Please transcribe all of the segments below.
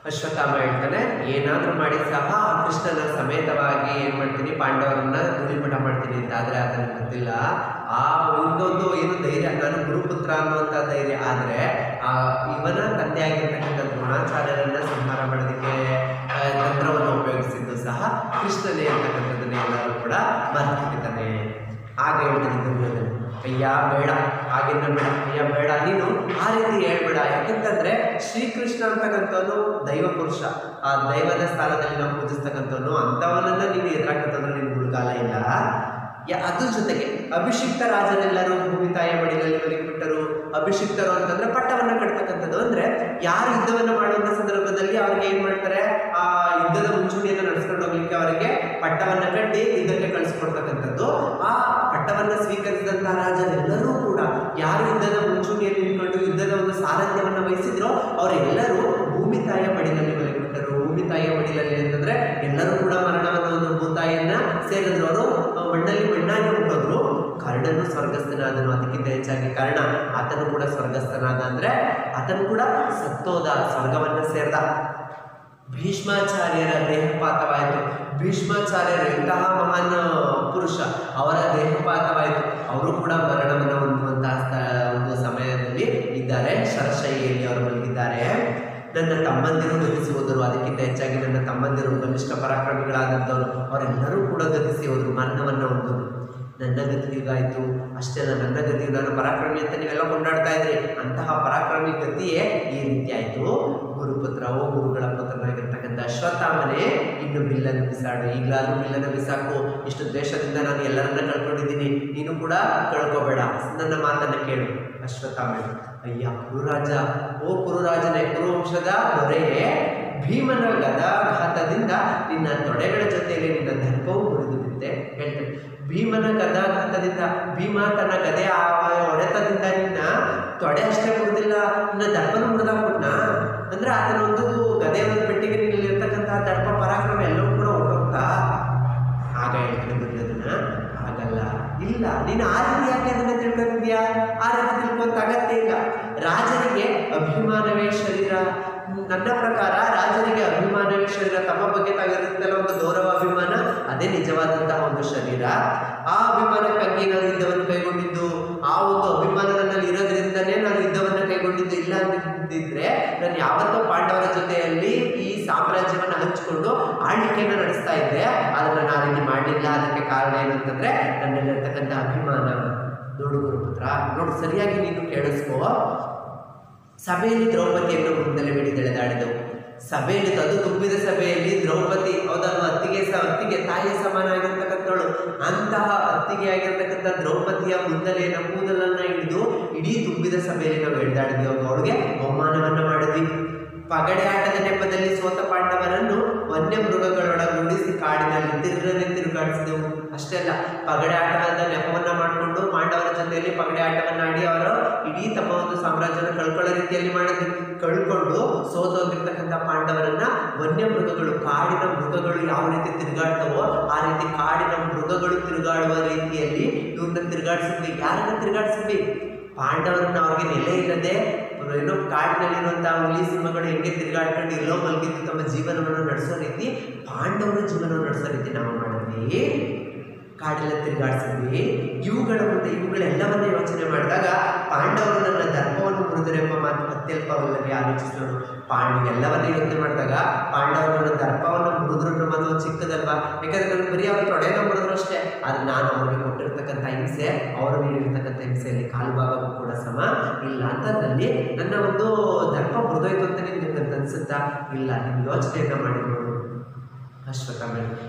ಅಶ್ವತ್ಥಾಮ ಹೇಳ್ತಾನೆ, ಏನಾದರೂ ಮಾಡಿ ಸಹ ಕೃಷ್ಣನ ಸಮೇತವಾಗಿ ಏನು ಮಾಡ್ತೀನಿ, ಪಾಂಡವರನ್ನ ಧೂಳಿಪಟ ಮಾಡ್ತೀನಿ ಅಂತ. ಆದರೆ ಅದನ್ನು ಗೊತ್ತಿಲ್ಲ. ಆ ಇನ್ನೊಂದು ಏನು ಧೈರ್ಯ, ನಾನು ಗುರುಪುತ್ರ ಅನ್ನುವಂಥ ಧೈರ್ಯ. ಆದರೆ ಇವನ ತಂದೆ ಆಗಿರ್ತಕ್ಕಂಥ ದ್ರೋಣಾಚಾರ್ಯರನ್ನ ಸಂಹಾರ ಮಾಡೋದಕ್ಕೆ ತಂತ್ರವನ್ನು ಉಪಯೋಗಿಸಿದ್ದು ಸಹ ಕೃಷ್ಣನೇ ಅಂತಕ್ಕಂಥದ್ದನ್ನೇ ಎಲ್ಲರೂ ಕೂಡ ಮರೆತುಬಿಟ್ಟಿದ್ದಾನೆ. ಆಗ ಹೇಳ್ತಾನೆ ದುರ್ಯೋಧನ, ಅಯ್ಯ ಬೇಡ, ಆಗಿನ ಬೇಡ, ಅಯ್ಯ ಬೇಡ, ನೀನು ಆ ರೀತಿ ಹೇಳ್ಬೇಡ. ಯಾಕೆಂತಂದ್ರೆ ಶ್ರೀಕೃಷ್ಣ ಅಂತಕ್ಕಂಥವನು ದೈವ ಪುರುಷ, ಆ ದೈವದ ಸ್ಥಾನದಲ್ಲಿ ನಾವು ಪೂಜಿಸ್ತಕ್ಕಂಥವನು. ಅಂಥವನನ್ನ ನೀನು ಎದುರಾಕಂತಂದ್ರೆ ನಿನ್ ಗುರುಗಾಲ ಇಲ್ಲ. ಅದ್ರ ಜೊತೆಗೆ ಅಭಿಷಿಕ್ತ ರಾಜರೆಲ್ಲರೂ ಭೂಮಿ ತಾಯಿಯ ಮಡಿಲಲ್ಲಿ ಮಲಗಿಬಿಟ್ಟರು. ಅಭಿಷಿಕ್ತರು ಅಂತಂದ್ರೆ ಪಟ್ಟವನ್ನ ಕಟ್ತಕ್ಕಂಥದ್ದು. ಅಂದ್ರೆ ಯಾರು ಯುದ್ಧವನ್ನ ಮಾಡುವಂಥ ಸಂದರ್ಭದಲ್ಲಿ ಅವ್ರಿಗೆ ಏನ್ ಮಾಡ್ತಾರೆ, ಆ ಯುದ್ಧದ ಮುಂಚೂಣಿಯನ್ನು ನಡೆಸ್ಕೊಂಡು ಹೋಗ್ಲಿಕ್ಕೆ ಅವರಿಗೆ ಪಟ್ಟವನ್ನ ಕಟ್ಟಿ ಯುದ್ಧಕ್ಕೆ ಕಳಿಸ್ಕೊಡ್ತಕ್ಕಂಥದ್ದು. ಆ ಪಟ್ಟವನ್ನ ಸ್ವೀಕರಿಸಿದಂತಹ ರಾಜರೆಲ್ಲರೂ ಕೂಡ ಯಾರು ಯುದ್ಧದ ಮುಂಚೂಣಿಯಲ್ಲಿ ನಿಂತ್ಕೊಂಡು ಯುದ್ಧದ ಒಂದು ಸಾರಥ್ಯವನ್ನು ವಹಿಸಿದ್ರೋ ಅವರೆಲ್ಲರೂ ಭೂಮಿ ತಾಯಿಯ ಮಡಿಲಲ್ಲಿ ಮಲಗಿಬಿಟ್ಟರು. ಭೂಮಿ ತಾಯಿಯ ಮಡಿಲಲ್ಲಿ ಅಂತಂದ್ರೆ ಎಲ್ಲರೂ ಕೂಡ ಮರಣವನ್ನು ಒಂದು ಭೂತಾಯಿಯನ್ನ ಸೇರಿದ್ರು. ಅವರು ಮಣ್ಣಲ್ಲಿ ಮಣ್ಣಾಗಿ ಹುಟ್ಟೋದ್ರು. ಕರ್ಣನು ಸ್ವರ್ಗಸ್ಥನಾದನು. ಅದಕ್ಕಿಂತ ಹೆಚ್ಚಾಗಿ ಕರ್ಣ, ಆತನು ಕೂಡ ಸ್ವರ್ಗಸ್ಥನಾದ. ಅಂದ್ರೆ ಆತನು ಕೂಡ ಸತ್ತೋದ, ಸ್ವರ್ಗವನ್ನ ಸೇರ್ದ. ಭೀಷ್ಮಾಚಾರ್ಯರ ದೇಹಪಾತವಾಯಿತು. ಭೀಷ್ಮಾಚಾರ್ಯರು ಎಂತಹ ಮಹಾನ್ ಪುರುಷ, ಅವರ ದೇಹಪಾತವಾಯಿತು. ಅವರು ಕೂಡ ಮರಣವನ್ನು ಹೊಂದುವಂತಹ ಒಂದು ಸಮಯದಲ್ಲಿ ಇದ್ದಾರೆ. ಶರಶೈಲಿಯಲ್ಲಿ ಅವರು ಮಲಗಿದ್ದಾರೆ. ನನ್ನ ತಮ್ಮಂದಿರು ಗತಿಸಿ ಹೋದರು. ಅದಕ್ಕಿಂತ ಹೆಚ್ಚಾಗಿ ನನ್ನ ತಮ್ಮಂದಿರು ಬಲಿಷ್ಠ ಪರಾಕ್ರಮಿಗಳಾದಂಥವ್ರು, ಅವರೆಲ್ಲರೂ ಕೂಡ ಗತಿಸಿ ಹೋದರು, ಮರಣವನ್ನು ಹೊಂದರು. ನನ್ನ ಗತಿ ಹೀಗಾಯಿತು. ಅಷ್ಟೇ ಅಲ್ಲ, ನನ್ನ ಗತಿ, ನಾನು ಪರಾಕ್ರಮಿ ಅಂತ ನೀವೆಲ್ಲ ಕೊಂಡಾಡ್ತಾ ಇದ್ರಿ, ಅಂತಹ ಪರಾಕ್ರಮಿ ಗತಿಯೇ ಈ ರೀತಿ ಆಯಿತು. ಗುರುಪುತ್ರ, ಓ ಗುರುಗಳ ಪುತ್ರನಾಗಿರ್ತಕ್ಕಂಥ ಅಶ್ವತ್ಥಾಮನೇ, ಇನ್ನು ಬಿಲ್ಲನ್ನು ಬಿಸಾಡು, ಈಗಲಾದ್ರೂ ಬಿಲ್ಲನ್ನು ಬಿಸಾಕು. ಇಷ್ಟು ದ್ವೇಷದಿಂದ ನಾನು ಎಲ್ಲರನ್ನ ಕಳ್ಕೊಂಡಿದ್ದೀನಿ, ನೀನು ಕೂಡ ಕಳ್ಕೋಬೇಡ, ನನ್ನ ಮಾತನ್ನು ಕೇಳು. ಅಶ್ವತ್ಥಾಮ, ಅಯ್ಯ ಕುರುರಾಜ, ಓ ಕುರುರಾಜನೇ, ಕುರುವಂಶದ ದೊರೆಯೇ, ಭೀಮನ ಗದಾಘಾತದಿಂದ ನಿನ್ನ ತೊಡೆಗಳ ಜೊತೆಯಲ್ಲಿ ನಿನ್ನ ದರ್ಪವು ಮುರಿದು ಬಿದ್ದೆ. ಹೇಳ್ತೇನೆ, ಭೀಮನ ಗದಾಘಾತದಿಂದ, ಭೀಮ ತನ್ನ ಗದೆಯ ಹೊಡೆತದಿಂದ ನಿನ್ನ ತೊಡೆ ಅಷ್ಟೇ ಮುರಿದಿಲ್ಲ, ನಿನ್ನ ದರ್ಪನು ಮುರಿದಾಗ್ಬಿಟ್ನ. ಅಂದ್ರೆ ಆತನ ಒಂದು ಗದೆಯ ಒಂದು ಪೆಟ್ಟಿಗೆ ನಿಲ್ಲಿರ್ತಕ್ಕಂತಹ ದರ್ಪ ಪರಾಕ್ರಮ ಎಲ್ಲವೂ ಕೂಡ ಹೊರಟೋಗ್ತಾ. ಆಗ ಹೇಳ್ತಾನೆ ದುರ್ಯೋಧನ, ಹಾಗಲ್ಲ, ಇಲ್ಲ, ನೀನು ಆ ರೀತಿ ಯಾಕೆ ಅದನ್ನ ತಿಳ್ಕೊಂಡಿದ್ಯಾ? ಆ ರೀತಿ ತಿಳ್ಕೊಂತ ಅಗತ್ಯ ಇಲ್ಲ. ರಾಜನಿಗೆ ಅಭಿಮಾನವೇ ಶರೀರ. ನನ್ನ ಪ್ರಕಾರ ರಾಜನಿಗೆ ಅಭಿಮಾನವೇ ಶರೀರ. ತಮ್ಮ ಬಗ್ಗೆ ತಾಗಿರುತ್ತಲ್ಲ ಒಂದು ಗೌರವ, ಅಭಿಮಾನ, ಅದೇ ನಿಜವಾದಂತಹ ಒಂದು ಶರೀರ. ಆ ಅಭಿಮಾನಕ್ಕಾಗಿ ನಾನು ಯುದ್ಧವನ್ನು ಕೈಗೊಂಡಿದ್ದು, ಆ ಒಂದು ಅಭಿಮಾನ ನನ್ನಲ್ಲಿ ಇರೋದ್ರಿಂದನೇ ನಾನು ಯುದ್ಧವನ್ನು ಕೈಗೊಂಡಿದ್ದು. ಇಲ್ಲ ಅಂದಿದ್ರೆ ನಾನು ಯಾವತ್ತೋ ಪಾಂಡವರ ಜೊತೆಯಲ್ಲಿ ಈ ಸಾಮ್ರಾಜ್ಯವನ್ನು ಹಂಚಿಕೊಂಡು ಆಳ್ವಿಕೆಯನ್ನು ನಡೆಸ್ತಾ ಇದ್ದೆ. ಆದರೆ ನಾನು ಆ ರೀತಿ ಮಾಡಲಿಲ್ಲ. ಅದಕ್ಕೆ ಕಾರಣ ಏನಂತಂದ್ರೆ ನನ್ನಲ್ಲಿರ್ತಕ್ಕಂಥ ಅಭಿಮಾನ. ನೋಡು ಗುರುಪುತ್ರ, ನೋಡು, ಸರಿಯಾಗಿ ನೀನು ಕೇಳಿಸ್ಕೋ. ಸಭೆಯಲ್ಲಿ ದ್ರೌಪದಿಯನ್ನು ಮುಂದಲೇ ಬಿಡಿದೆಳೆದಾಡಿದವು. ಸಭೆಯಲ್ಲಿ, ಅದು ತುಂಬಿದ ಸಭೆಯಲ್ಲಿ ದ್ರೌಪದಿ, ಹೌದಲ್ವ, ಅತ್ತಿಗೆ ತಾಯಿಯ ಸಮಾನ ಆಗಿರ್ತಕ್ಕಂಥವಳು. ಅಂತಹ ಅತ್ತಿಗೆ ಆಗಿರ್ತಕ್ಕಂಥ ದ್ರೌಪದಿಯ ಮುಂದಲೆಯ ಕೂದಲನ್ನ ಹಿಡಿದು ಇಡೀ ತುಂಬಿದ ಸಭೆಯಲ್ಲಿ ನಾವು ಎಳೆದಾಡಿದ್ವಿ. ಅವಳಿಗೆ ಅವಮಾನವನ್ನ ಮಾಡಿದ್ವಿ. ಪಗಡೆ ಆಟದ ನೆಪದಲ್ಲಿ ಸೋತ ಪಾಂಡವರನ್ನು ವನ್ಯ ಮೃಗಗಳೊಳಗೂಡಿಸಿ ಕಾಡಿನಲ್ಲಿ ತಿರುಗಾಡಿಸಿದೆವು. ಅಷ್ಟೇ ಅಲ್ಲ, ಪಗಡೆ ಆಟದ ನೆಪವನ್ನ ಮಾಡಿಕೊಂಡು ಪಾಂಡವರ ಜೊತೆಯಲ್ಲಿ ಪಗಡೆ ಆಟವನ್ನ ಆಡಿ ಅವರು ಇಡೀ ತಮ್ಮ ಒಂದು ಸಾಮ್ರಾಜ್ಯವನ್ನು ಕಳ್ಕೊಳ್ಳೋ ರೀತಿಯಲ್ಲಿ ಮಾಡಿದ್ವಿ. ಕಳ್ಕೊಂಡು ಸೋತೋಗಿರ್ತಕ್ಕಂಥ ಪಾಂಡವರನ್ನ ವನ್ಯ ಮೃಗಗಳು, ಕಾಡಿನ ಮೃಗಗಳು ಯಾವ ರೀತಿ ತಿರುಗಾಡ್ತವೋ ಆ ರೀತಿ ಕಾಡಿನ ಮೃಗಗಳು ತಿರುಗಾಡುವ ರೀತಿಯಲ್ಲಿ ಇವ್ರನ್ನ ತಿರುಗಾಡಿಸಿದ್ವಿ. ಯಾರನ್ನ ತಿರುಗಾಡಿಸಿದ್ವಿ? ಪಾಂಡವರನ್ನ ಅವ್ರಿಗೆ ನೆಲೆ ಇಲ್ಲದೆ ಏನೋ ಕಾಡಿನಲ್ಲಿರುವಂತಹ ಹುಲಿ ಸಿಂಹಗಳು ಹೆಂಗೆ ತಿರುಗಾಡ್ಕೊಂಡು ಎಲ್ಲೋ ಮಲಗಿದ್ದು ತಮ್ಮ ಜೀವನವನ್ನು ನಡೆಸೋ ರೀತಿ, ಪಾಂಡವರ ಜೀವನವನ್ನು ನಡೆಸೋ ರೀತಿ ನಾವು ಮಾಡಿದ್ವಿ. ಕಾಡೆಲ್ಲ ತಿರುಗಾಡಿಸಿದ್ವಿ. ಇವುಗಳ ಮುಂದೆ ಇವುಗಳೆಲ್ಲವನ್ನ ಯೋಚನೆ ಮಾಡಿದಾಗ ಪಾಂಡವರು ನನ್ನ ದರ್ಪವನ್ನು ಮುರಿದರೆಂಬ ಮಾತು ಅತ್ಯಲ್ಪವಲ್ಲವೇ ಆಲೋಚಿಸೋಣ. ಎಲ್ಲವನ್ನೇ ಯೋಚನೆ ಮಾಡಿದಾಗ ಪಾಂಡವರು ನನ್ನ ದರ್ಪವನ್ನು ಮುರಿದ್ರು ಮಾತು ಚಿಕ್ಕದಲ್ವಾ? ಯಾಕಂದ್ರೆ ನನಗೆ ಬರೀ ಅವ್ರ ತೊಡೆನ ಮುರಿದ್ರು ಅಷ್ಟೇ. ಆದರೆ ನಾನು ಅವ್ರಿಗೆ ಕೊಟ್ಟಿರ್ತಕ್ಕಂಥ ಹಿಂಸೆ, ಅವರು ನೀಡಿರ್ತಕ್ಕಂಥ ಹಿಂಸೆಯಲ್ಲಿ ಕಾಲು ಭಾಗವೂ ಕೂಡ ಸಮ ಇಲ್ಲ. ಅಂತದ್ರಲ್ಲಿ ನನ್ನ ಒಂದು ದರ್ಪ ಮುರಿದೋಯ್ತು ಅಂತ ನಿಮ್ಗೆ ಅನ್ಸುತ್ತಾ? ಇಲ್ಲ, ನಿಮ್ಗೆ ಯೋಚನೆಯನ್ನ ಮಾಡಿ ನೋಡು. ಅಶ್ವತ್ಥಾಮ,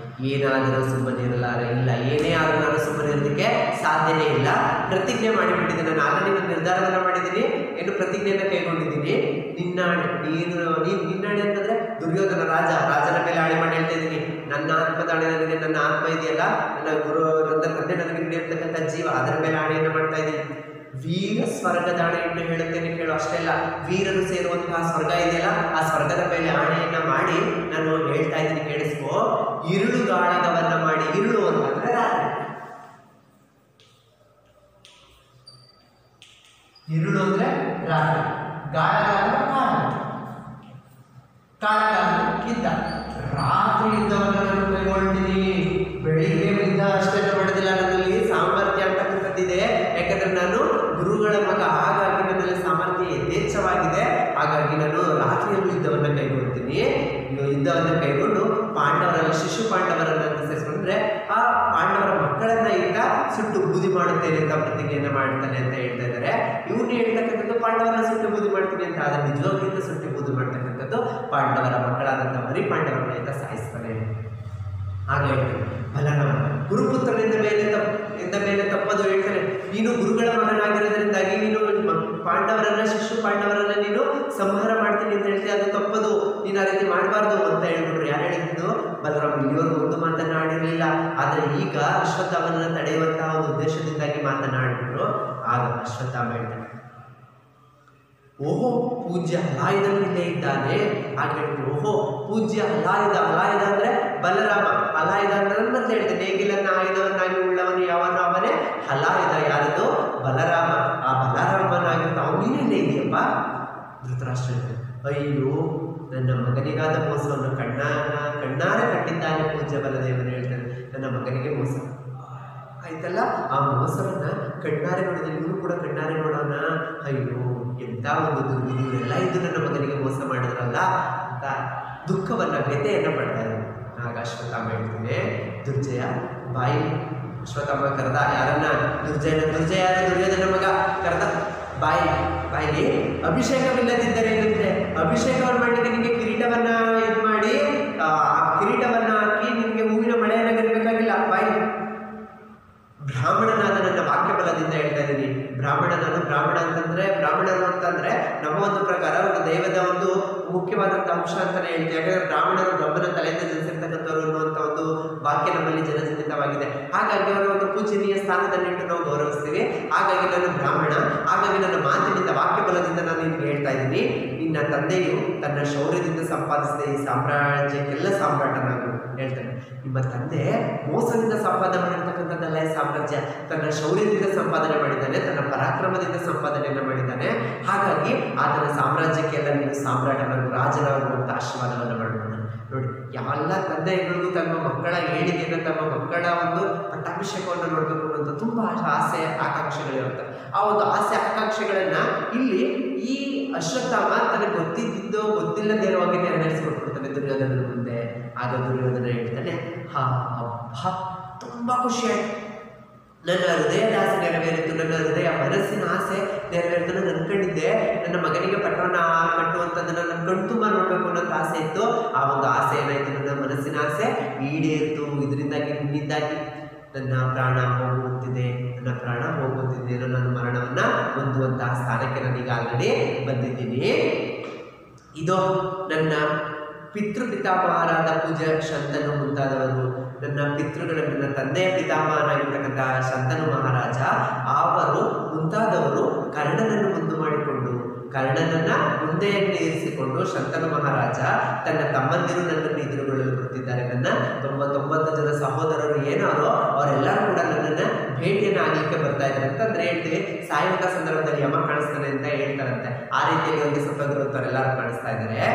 ಏನಾದರೂ ಸುಮ್ಮನೆ ಇರಲಾರೆ. ಇಲ್ಲ, ಏನೇ ಆದರೂ ನಾನು ಸುಮ್ಮನೆ ಇರೋದಕ್ಕೆ ಸಾಧ್ಯನೇ ಇಲ್ಲ. ಪ್ರತಿಜ್ಞೆ ಮಾಡಿಬಿಟ್ಟಿದ್ದೀನಿ. ನಾನು ಆಲ್ರೆಡಿ ನಿರ್ಧಾರವನ್ನು ಮಾಡಿದ್ದೀನಿ. ಏನು ಪ್ರತಿಜ್ಞೆಯನ್ನು ಕೈಗೊಂಡಿದ್ದೀನಿ. ನಿನ್ನಾಣೆ ಅಂತಂದ್ರೆ ದುರ್ಯೋಧನ ರಾಜನ ಮೇಲೆ ಆಣೆ ಮಾಡಿ ಹೇಳ್ತಾ ಇದ್ದೀನಿ. ನನ್ನ ಆತ್ಮದ ಆಣೆ, ನನಗೆ ನನ್ನ ಆತ್ಮ ಇದೆಯಲ್ಲ, ನನ್ನ ನನ್ನ ತಂದೆ ನನಗೆ ನೀಡಿರ್ತಕ್ಕಂಥ ಜೀವ, ಅದರ ಮೇಲೆ ಆಣೆಯನ್ನು ಮಾಡ್ತಾ ಇದ್ದೀನಿ. ವೀರ ಸ್ವರ್ಗದ ಆಣೆಯನ್ನು ಹೇಳುತ್ತೇನೆ, ಕೇಳು. ಅಷ್ಟೇ ಅಲ್ಲ, ವೀರರು ಸೇರುವಂತಹ ಸ್ವರ್ಗ ಇದೆಯಲ್ಲ, ಆ ಸ್ವರ್ಗದ ಮೇಲೆ ಆಣೆಯನ್ನ ಮಾಡಿ ನಾನು ಹೇಳ್ತಾ ಇದ್ದೀನಿ, ಕೇಳಿಸ್ಕೋ. ಇರುಳುಗಾಳಗವನ್ನ ಮಾಡಿ, ಇರುಳು ಅಂತಂದ್ರೆ ರಾತ್ರಿ, ಇರುಳು ಅಂದ್ರೆ ರಾತ್ರಿ, ಗಾಳಗ ಅಂದ್ರೆ ಕಾಡು. ಕಾಳಕ್ಕಿದ್ದ ರಾತ್ರಿ ಯುದ್ಧವನ್ನು ನಾನು ಕೈಗೊಳ್ತೀನಿ. ಬೆಳಿಗ್ಗೆ ಯುದ್ಧ ಅಷ್ಟೇ ಮಾಡೋದಿಲ್ಲ, ನನ್ನಲ್ಲಿ ಸಾಮರ್ಥ್ಯ ಅಂತಕ್ಕಂಥದ್ದಿದೆ. ಯಾಕಂದ್ರೆ ನಾನು ಗುರುಗಳ ಮಗ, ಹಾಗಾಗಿ ನನ್ನಲ್ಲಿ ಸಾಮರ್ಥ್ಯ ಯಥೇಚ್ಛವಾಗಿದೆ. ಹಾಗಾಗಿ ನಾನು ರಾತ್ರಿಯಲ್ಲೂ ಯುದ್ಧವನ್ನು ಕೈಗೊಳ್ತೀನಿ. ಯುದ್ಧವನ್ನು ಕೈಗೊಂಡು ಪಾಂಡವರನ್ನು, ಶಿಶು ಪಾಂಡವರನ್ನು ಸೇರಿಸ್ಕೊಂಡ್ರೆ ಆ ಪಾಂಡವರ ಮಕ್ಕಳನ್ನ ಈಗ ಸುಟ್ಟು ಬೂದಿ ಮಾಡುತ್ತೇನೆ ಅಂತ ಪ್ರತಿಜ್ಞೆಯನ್ನು ಮಾಡ್ತಾನೆ ಅಂತ ಹೇಳ್ತಾ ಇದ್ದಾರೆ. ಇವನು ಹೇಳ್ತಕ್ಕಂಥದ್ದು ಪಾಂಡವರನ್ನ ಸುಟ್ಟು ಬೂದಿ ಮಾಡ್ತೀನಿ ಅಂತ, ಆದರೆ ನಿಜವಾಗ್ಲಿಂದ ಸುಟ್ಟು ಬೂದಿ ಮಾಡ್ತಕ್ಕಂಥದ್ದು ಪಾಂಡವರ ಮಕ್ಕಳಾದಂಥ ಮರಿ ಪಾಂಡವರನ್ನ ಅಂತ ಸಾಯಿಸ್ತಾನೆ. ಹಾಗೆ ಬಲರಾಮ ಗುರುಪುತ್ರನಿಂದ ಮೇಲೆ ತಪ್ಪದು ಹೇಳ್ತಾನೆ. ನೀನು ಗುರುಗಳ ಮಗನಾಗಿರೋದ್ರಿಂದಾಗಿ ನೀನು ಪಾಂಡವರನ್ನ, ಶಿಶು ಪಾಂಡವರನ್ನ ನೀನು ಸಂಹಾರ ಮಾಡ್ತೀನಿ ಅಂತ ಹೇಳ್ತೀವಿ, ಅದು ತಪ್ಪದು, ನೀನು ಆ ರೀತಿ ಮಾಡಬಾರ್ದು ಅಂತ ಹೇಳ್ಬಿಟ್ರು. ಯಾರು ಹೇಳಿದ್ದು? ಬಲರಾಮ. ಇಲ್ಲಿವರೆಗೂ ಒಂದು ಮಾತನಾಡಿರಲಿಲ್ಲ, ಆದರೆ ಈಗ ಅಶ್ವತ್ಥಾಮನನ್ನು ತಡೆಯುವಂತಹ ಒಂದು ಉದ್ದೇಶದಿಂದಾಗಿ ಮಾತನಾಡಿಬಿಟ್ರು. ಆಗ ಅಶ್ವತ್ಥಾಮ ಹೇಳ್ತಾನೆ, ಓಹೋ ಪೂಜ್ಯ ಹಲಾಯುಧನು ಇಲ್ಲೇ ಇದ್ದಾನೆ. ಹಾಗೆ ಹೇಳ್ಬಿಟ್ಟು, ಓಹೋ ಪೂಜ್ಯ ಹಲಾಯುಧ. ಹಲಾಯುಧ ಅಂದ್ರೆ ಬಲರಾಮ. ಹಲಾಯುಧ ಅಂತ ಹೇಳಿದೆ, ನೇಗಿಲನ್ನ ಆಯುಧವನ್ನಾಗಿ ಉಳ್ಳವನು ಯಾವನು? ಅವನೇ ಹಲಾಯುಧ. ಯಾರದು? ಬಲರಾಮ. ಆ ಬಲರಾಮನಾಗಿರ್ತ ಅವನೇನೇ ಇದೆಯಪ್ಪ. ಧೃತರಾಷ್ಟ್ರ, ಅಯ್ಯೋ ನನ್ನ ಮಗನಿಗಾದ ಮೋಸವನ್ನು ಕಣ್ಣಾರೆ ಕಂಡಿದ್ದಾನೆ ಪೂಜ್ಯ ಬಲದೇವನು ಹೇಳ್ತಾನೆ. ನನ್ನ ಮಗನಿಗೆ ಮೋಸ ಆಯ್ತಲ್ಲ, ಆ ಮೋಸವನ್ನ ಕಣ್ಣಾರೆ ನೋಡಿದ್ರೆ ಇವನು ಕೂಡ ಕಣ್ಣಾರೆ ನೋಡೋಣ. ಅಯ್ಯೋ ಎಂಥ ಒಂದು ದುರ್ವಿಧಿ, ಎಲ್ಲ ಇದು ನನ್ನ ಮಗನಿಗೆ ಮೋಸ ಮಾಡಿದ್ರಲ್ಲ ಅಂತ ದುಃಖವನ್ನ, ವ್ಯಥೆಯನ್ನು ಪಡ್ತಾ ಇದ್ದಾನೆ. ಆಗ ಅಶ್ವತ್ಥಾಮ ಹೇಳ್ತಾನೆ, ದುರ್ಜಯ ಬಾಯಿ. ಅಶ್ವತ್ಥಾಮ ಕರೆದ ಯಾರನ್ನ? ದುರ್ಜಯನ. ದುರ್ಜಯ ದುರ್ಯೋಧನ ಮಗ. ಕರೆದ ಬಾಯಿಗೆ ಅಭಿಷೇಕವಿಲ್ಲದಿದ್ದರೆ ಏನಿದ್ರೆ ಅಭಿಷೇಕವನ್ನು ಮಾಡಲಿಕ್ಕೆ ನಿಮಗೆ ಕಿರೀಟವನ್ನ ಇದು ಮಾಡಿ, ಆ ಕಿರೀಟವನ್ನ ಹಾಕಿ ನಿಮಗೆ ಹೂವಿನ ಮಳೆಯನ್ನು ಕರಿಬೇಕಾಗಿಲ್ಲ. ಬಾಯಿ. ಬ್ರಾಹ್ಮಣನಾದ ನನ್ನ ವಾಕ್ಯ ಬಲದಿಂದ ಹೇಳ್ತಾ ಇದ್ದೀನಿ. ಬ್ರಾಹ್ಮಣರು ಅಂತಂದ್ರೆ ನಮ್ಮ ಒಂದು ಪ್ರಕಾರ ಒಂದು ದೈವದ ಒಂದು ಮುಖ್ಯವಾದಂಥ ಅಂಶ ಅಂತಾನೆ ಹೇಳ್ತೀವಿ. ಯಾಕಂದ್ರೆ ಬ್ರಾಹ್ಮಣರು ಬ್ರಹ್ಮನ ತಲೆಯಿಂದ ಜನಿಸಿರ್ತಕ್ಕಂಥವ್ರು ಅನ್ನುವಂಥ ಒಂದು ವಾಕ್ಯ ನಮ್ಮಲ್ಲಿ ಜನಜನಿತವಾಗಿದೆ. ಹಾಗಾಗಿ ಅವರ ಒಂದು ಪೂಜನೀಯ ಸ್ಥಾನದಲ್ಲಿಟ್ಟು ನಾವು ಗೌರವಿಸ್ತೀವಿ. ಹಾಗಾಗಿ ನಾನು ಬ್ರಾಹ್ಮಣ, ಹಾಗಾಗಿ ನನ್ನ ಮಾತಿನಿಂದ ವಾಕ್ಯ ಬಲದಿಂದ ನಾನು ನಿಮ್ಗೆ ಹೇಳ್ತಾ ಇದ್ದೀನಿ, ನಿನ್ನ ತಂದೆಯು ತನ್ನ ಶೌರ್ಯದಿಂದ ಸಂಪಾದಿಸಿದ ಈ ಸಾಮ್ರಾಜ್ಯಕ್ಕೆಲ್ಲ ಸಾಮ್ರಾಟನಾಗು ಹೇಳ್ತಾನೆ. ನಿಮ್ಮ ತಂದೆ ಮೋಸದಿಂದ ಸಂಪಾದನೆ ಮಾಡಿರ್ತಕ್ಕಂಥದ್ದಲ್ಲ ಈ ಸಾಮ್ರಾಜ್ಯ, ತನ್ನ ಶೌರ್ಯದಿಂದ ಸಂಪಾದನೆ ಮಾಡಿದ್ದಾನೆ, ತನ್ನ ಪರಾಕ್ರಮದಿಂದ ಸಂಪಾದನೆಯನ್ನು ಮಾಡಿದ್ದಾನೆ. ಹಾಗಾಗಿ ಆತನ ಸಾಮ್ರಾಜ್ಯಕ್ಕೆಲ್ಲ ನೀನು ಸಾಮ್ರಾಟನಾಗು, ರಾಜನಾಗುವಂಥ ಆಶೀರ್ವಾದವನ್ನು ಮಾಡಿದ್ದಾನೆ. ನೋಡಿ, ಎಲ್ಲ ತಂದೆಗಳಿಗೂ ತಮ್ಮ ಮಕ್ಕಳ ಏಳಿಗೆಯನ್ನು, ತಮ್ಮ ಮಕ್ಕಳ ಒಂದು ಪಟ್ಟಾಭಿಷೇಕವನ್ನು ನೋಡಬೇಕು ಅನ್ನೋದು ತುಂಬ ಆಸೆ ಆಕಾಂಕ್ಷೆಗಳಿರುತ್ತೆ. ಆ ಒಂದು ಆಸೆ ಆಕಾಂಕ್ಷೆಗಳನ್ನ ಇಲ್ಲಿ ಈ ಅಶ್ವತ್ಥಾಮ ತನಗೆ ಗೊತ್ತಿದ್ದೋ ಗೊತ್ತಿಲ್ಲದೇ ಇರುವಾಗ ನೆರವೇರಿಸಿಕೊಟ್ಬಿಡ್ತಾನೆ ದುರ್ಯೋಧನನ ಮುಂದೆ. ಆಗ ದುರ್ಯೋಧನ ಹೇಳ್ತಾನೆ, ತುಂಬ ಖುಷಿ ಆಯ್ತು, ನನ್ನ ಹೃದಯದ ಆಸೆ ನೆರವೇರಿತು, ನನ್ನ ಹೃದಯ ಮನಸ್ಸಿನ ಆಸೆ ನೆರವೇರಿತು. ನಾನು ಅನ್ಕೊಂಡಿದ್ದೆ ನನ್ನ ಮಗನಿಗೆ ಪಟ್ಟಣ ಕಟ್ಟುವಂಥದ್ದನ್ನು ನನ್ನ ಕಣ್ತುಂಬ ನೋಡಬೇಕು ಅನ್ನೋಂಥ ಆಸೆ ಇತ್ತು. ಆ ಒಂದು ಆಸೆ ಏನಾಯಿತು? ನನ್ನ ಮನಸ್ಸಿನ ಆಸೆ ಈಡೇರಿತು. ಇದರಿಂದಾಗಿ ನಿನ್ನಿಂದಾಗಿ ನನ್ನ ಪ್ರಾಣ ಹೋಗುತ್ತಿದೆ, ನನ್ನ ಮರಣವನ್ನು ಹೊಂದುವಂತಹ ಸ್ಥಾನಕ್ಕೆ ನಾನೀಗ ಆಲ್ರೆಡಿ ಬಂದಿದ್ದೀನಿ. ಇದು ನನ್ನ ಪಿತೃಪಿತಾಮಹರಾದ ಪೂಜ್ಯ ಶಂತನು ಮುಂತಾದವರು, ನನ್ನ ತಂದೆಯ ಪಿತಾಮಹನಾಗಿರ್ತಕ್ಕಂತಹ ಶಂತನು ಮಹಾರಾಜ ಅವರು ಮುಂತಾದವರು ಕರ್ಣನನ್ನು ಮುಂದೆ ಮಾಡಿಕೊಂಡು, ಕರ್ಣನನ್ನ ಮುಂದೆಯನ್ನು ಇರಿಸಿಕೊಂಡು ಶಂತನು ಮಹಾರಾಜ ತನ್ನ ತಮ್ಮಂದಿರು ನನ್ನನ್ನು ಎದುರುಗೊಳ್ಳಲು ಬರ್ತಿದ್ದಾರೆ. ನನ್ನ 99 ಜನ ಸಹೋದರರು ಏನಾರೋ ಅವರೆಲ್ಲರೂ ಕೂಡ ನನ್ನನ್ನು ಭೇಟಿಯನ್ನು ಆಗಲಿಕ್ಕೆ ಬರ್ತಾ ಇದ್ದಾರೆ ಅಂತಂದ್ರೆ ಹೇಳ್ತೀವಿ. ಸಾಯುವಂಥ ಸಂದರ್ಭದಲ್ಲಿ ಯಮ ಕಾಣಿಸ್ತಾನೆ ಅಂತ ಹೇಳ್ತಾರಂತೆ. ಆ ರೀತಿಯಲ್ಲಿ ಒಂದು ಸತ್ತೋಗಿರುವವರೆಲ್ಲರೂ ಕಾಣಿಸ್ತಾ ಇದ್ದಾರೆ.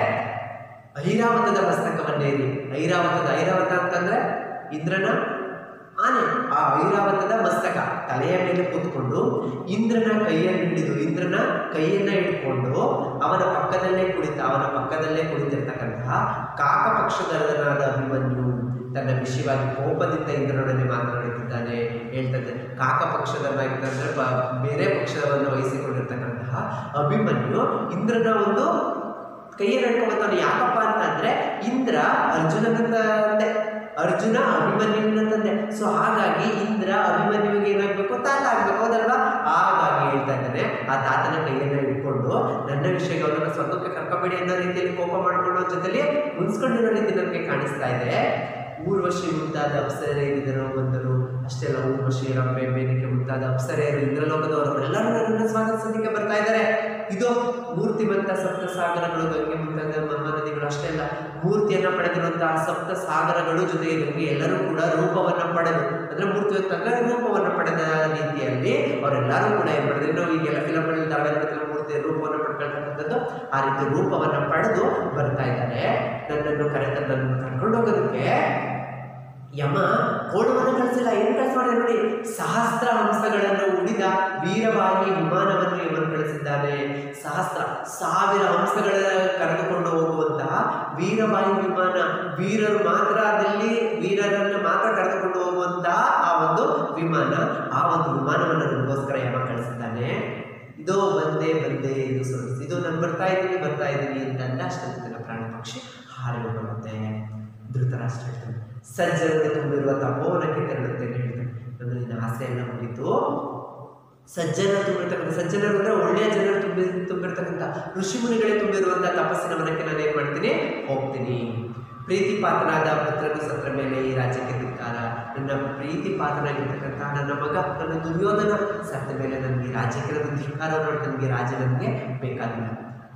ಐರಾವತದ ಮಸ್ತಕವನ್ನೇರಿ, ಐರಾವತ ಅಂತಂದ್ರೆ ಇಂದ್ರನ ಆನೆ. ಆ ಐರಾವತದ ಮಸ್ತಕ ತಲೆಯ ಮೇಲೆ ಕೂತ್ಕೊಂಡು ಇಂದ್ರನ ಕೈಯನ್ನ ಹಿಡ್ಕೊಂಡು ಅವನ ಪಕ್ಕದಲ್ಲೇ ಕುಳಿತಿರ್ತಕ್ಕಂತಹ ಕಾಕ ಪಕ್ಷಧರನಾದ ಅಭಿಮನ್ಯು ತನ್ನ ವಿಷಯವಾಗಿ ಕೋಪದಿಂದ ಇಂದ್ರನೊಡನೆ ಮಾತನಾಡುತ್ತಿದ್ದಾನೆ ಹೇಳ್ತದೆ. ಕಾಕ ಪಕ್ಷಧರನಾಗಿದ್ದಂದ್ರೆ ಬೇರೆ ಪಕ್ಷವನ್ನು ವಹಿಸಿಕೊಂಡಿರ್ತಕ್ಕಂತಹ ಅಭಿಮನ್ಯು ಇಂದ್ರನ ಒಂದು ಕೈಯನ್ನು ಹಿಡ್ಕೊಂಬತ್ತಾನೆ. ಯಾಕಪ್ಪ ಅಂತಂದ್ರೆ ಇಂದ್ರ ಅರ್ಜುನ ಅಭಿಮನ್ಯುವಿನ ತಂದೆ. ಸೊ ಹಾಗಾಗಿ ಇಂದ್ರ ಅಭಿಮನ್ಯುವಿಗೆ ಏನಾಗಬೇಕು? ತಾತ ಆಗ್ಬೇಕು, ಹೌದಲ್ವಾ? ಹಾಗಾಗಿ ಹೇಳ್ತಾ ಇದ್ದಾನೆ, ಆ ತಾತನ ಕೈಯನ್ನು ಹಿಡ್ಕೊಂಡು ನನ್ನ ವಿಷಯಗಳನ್ನು ಸ್ವರ್ಗಕ್ಕೆ ಕರ್ಕಬೇಡಿ ಅನ್ನೋ ರೀತಿಯಲ್ಲಿ ಕೋಪ ಮಾಡಿಕೊಳ್ಳೋ ಜೊತೆಲಿ ಮುನ್ಸ್ಕೊಂಡಿರೋ ರೀತಿ ನಮಗೆ ಕಾಣಿಸ್ತಾ ಇದೆ. ಊರ್ವಶಿ ಮುಂತಾದ ಅಪ್ಸರೆಯರಿದ್ದರು ಬಂದರು. ಅಷ್ಟೇ ಅಲ್ಲ, ಊರ್ವಶಿ, ರಂಭೆ, ಮೇನಕೆ ಮುಂತಾದ ಅಪ್ಸರೆಯರು, ಇಂದ್ರಲೋಕದವರು ಎಲ್ಲರೂ ನನ್ನನ್ನು ಸ್ವಾಗತಿಸೋದಕ್ಕೆ ಬರ್ತಾ ಇದ್ದಾರೆ. ಇದು ಮೂರ್ತಿಮಂತ ಸಪ್ತ ಸಾಗರಗಳು, ಗಂಗೆ ಮುಂತಾದ ಮಹಾನದಿಗಳು, ಅಷ್ಟೇ ಅಲ್ಲ ಮೂರ್ತಿಯನ್ನು ಪಡೆದಿರುವಂತಹ ಸಪ್ತ ಸಾಗರಗಳು ಜೊತೆಗೆ ಗಂಗೆ ಎಲ್ಲರೂ ಕೂಡ ರೂಪವನ್ನು ಪಡೆದು, ಅಂದ್ರೆ ಮೂರ್ತಿ ಹೊತ್ತಂದ್ರೆ ರೂಪವನ್ನು ಪಡೆದ ರೀತಿಯಲ್ಲಿ ಅವರೆಲ್ಲರೂ ಕೂಡ ಏನ್ ಮಾಡಿದ್ರೆ, ನಾವು ಈಗೆಲ್ಲ ಫಿಲಮ್ಗಳಲ್ಲಿ ಧಾರಾವಾಹಿಗಳು ರೂಪವನ್ನು ಪಡ್ಕೊಳ್ತಕ್ಕಂಥದ್ದು. ಆ ರೀತಿ ರೂಪವನ್ನು ಪಡೆದು ಬರ್ತಾ ಇದ್ದಾರೆ. ನನ್ನನ್ನು ಕರ್ಕೊಂಡು ಹೋಗೋದಕ್ಕೆ ಯಮ ಕೋಣವನ್ನು ಕಳಿಸಿಲ್ಲ. ಏನು ಕಳಿಸ್ಮಾಡ ನೋಡಿ, ಸಹಸ್ರ ಹಂಸಗಳನ್ನು ಉಳಿದ ವೀರವಾಗಿ ವಿಮಾನವನ್ನು ಯಮನು ಕಳಿಸಿದ್ದಾನೆ. 1000 ಹಂಸಗಳ ಕರೆದುಕೊಂಡು ಹೋಗುವಂತಹ ವೀರವಾಯು ವಿಮಾನ, ವೀರರು ಮಾತ್ರ ಅದಲ್ಲಿ ವೀರರನ್ನು ಮಾತ್ರ ಕರೆದುಕೊಂಡು ಹೋಗುವಂತಹ ಆ ಒಂದು ವಿಮಾನ, ಆ ಒಂದು ವಿಮಾನವನ್ನು ನಮಗೋಸ್ಕರ ಯಮ ಕಳಿಸಿದ್ದಾನೆ. ಇದು ಬಂದೇ ಇದು ಇದು ನಾನು ಬರ್ತಾ ಇದ್ದೀನಿ ಅಂತಂದ ಅಷ್ಟೊಂದು ಪ್ರಾಣಿ ಪಕ್ಷಿ ಹಾರಿ ಹೋಗುತ್ತೆ. ಧೃತರಾಷ್ಟ್ರ ಹೇಳ್ತಾನೆ, ಸಜ್ಜನತೆ ತುಂಬಿರುವ ತಪೋವನಕ್ಕೆ ತೆರಳುತ್ತೆ ಅಂತ ಹೇಳ್ತಾನೆ. ಅಂದರೆ ನಿನ್ನ ಆಸೆ ಎಲ್ಲ ಮುಗಿತು. ಸಜ್ಜನರು ಅಂದರೆ ಒಳ್ಳೆಯ ಜನರು ತುಂಬಿರ್ತಕ್ಕಂಥ ಋಷಿಮುನಿಗಳೇ ತುಂಬಿರುವಂಥ ತಪಸ್ಸಿನ ಮನಕ್ಕೆ ನಾನು ಏನು ಮಾಡ್ತೀನಿ, ಹೋಗ್ತೀನಿ. ಪ್ರೀತಿ ಪಾತ್ರನಾದ ಪುತ್ರನು ಸತ್ರ ಮೇಲೆ ಈ ರಾಜ್ಯಕ್ಕೆ ಧಿಕ್ಕಾರ. ನನ್ನ ಪ್ರೀತಿ ಪಾತ್ರನಾಗಿರ್ತಕ್ಕಂಥ ನನ್ನ ಮಗ ನನ್ನ ದುರ್ಯೋಧನ ಸತ್ತ ಮೇಲೆ ನನಗೆ ರಾಜ್ಯಕ್ಕೆ ನನ್ನ ಧಿಕ್ಕಾರವನ್ನು, ನನಗೆ ರಾಜ ನನಗೆ ಬೇಕಾಗಿಲ್ಲ.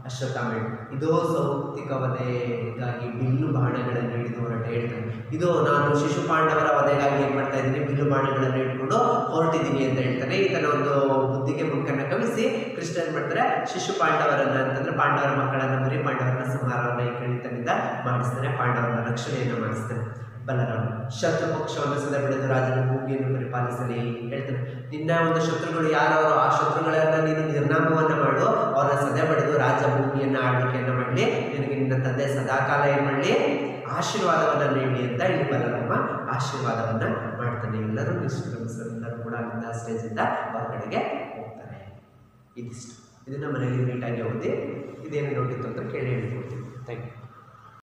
ಅಶ್ವತ್ಥಾಮ ಇದೋ ಸೌತಿಕ ವಧೆಗಾಗಿ ಬಿಲ್ಲು ಬಾಣಗಳನ್ನು ಹಿಡಿದು ಹೊರಟೆ ಹೇಳ್ತಾನೆ. ಇದು ನಾನು ಶಿಶುಪಾಂಡವರ ವಧೆಗಾಗಿ ಏನು ಮಾಡ್ತಾ ಇದ್ದೀನಿ, ಬಿಲ್ಲು ಬಾಣಗಳನ್ನು ಹಿಡ್ಕೊಂಡು ಹೊರಟಿದ್ದೀನಿ ಅಂತ ಹೇಳ್ತಾನೆ. ಈತನ ಒಂದು ಬುದ್ಧಿಗೆ ಮುಖನ್ನು ಕವಿಸಿ ಕೃಷ್ಣ ಏನು ಮಾಡ್ತಾರೆ, ಶಿಶುಪಾಂಡವರನ್ನ ಅಂತಂದ್ರೆ ಪಾಂಡವರ ಮಕ್ಕಳನ್ನು ಬರೀ ಪಾಂಡವರನ್ನ ಸಂಹಾರವನ್ನು ಈ ಕಣಿತನಿಂದ ಮಾಡಿಸ್ತಾನೆ, ಪಾಂಡವರ ರಕ್ಷಣೆಯನ್ನು ಮಾಡಿಸ್ತಾನೆ. ಬಲರಾಮ ಶತ್ರು ಪಕ್ಷವನ್ನು ಸದಾ ಬೆಳೆದು ರಾಜನ ಭೂಮಿಯನ್ನು ಪರಿಪಾಲಿಸಲಿ ಹೇಳ್ತಾನೆ. ನಿನ್ನ ಒಂದು ಶತ್ರುಗಳು ಯಾರವರು, ಆ ಶತ್ರುಗಳನ್ನು ನೀನು ನಿರ್ನಾಮವನ್ನು ಮಾಡು, ಅವರ ಸದೆ ಬಡಿದು ರಾಜ ಭೂಮಿಯನ್ನು ಆಳ್ವಿಕೆಯನ್ನು ಮಾಡಲಿ, ನಿನಗೆ ನಿನ್ನ ತಂದೆ ಸದಾಕಾಲ ಏನು ಮಾಡಲಿ, ಆಶೀರ್ವಾದವನ್ನು ನೀಡಿ ಅಂತ ಇಲ್ಲಿ ಬಲರಾಮ ಆಶೀರ್ವಾದವನ್ನು ಮಾಡ್ತಾನೆ. ಎಲ್ಲರೂ ನಿಷ್ಕ್ರಮಿಸರೆಲ್ಲರೂ ಕೂಡ ಅಲ್ಲಿಂದ ಸ್ಟೇಜಿಂದ ಹೊರಗಡೆಗೆ ಹೋಗ್ತಾರೆ. ಇದಿಷ್ಟು ಇದನ್ನು ಮನೆಯಲ್ಲಿ ನೀಟಾಗಿ ಓದಿ, ಇದೇನು ನೋಟಿತ್ತು ಅಂತ ಕೇಳಿ ಹೇಳ್ಕೊಡ್ತೀನಿ. Thank you.